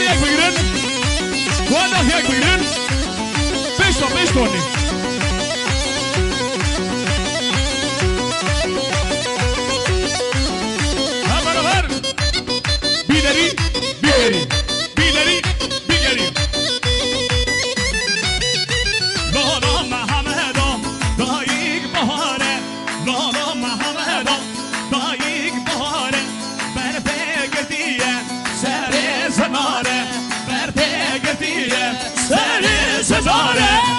jak wygryn. Ładna jak wygryn. Weź to nie. Habar. Bideri. Cesare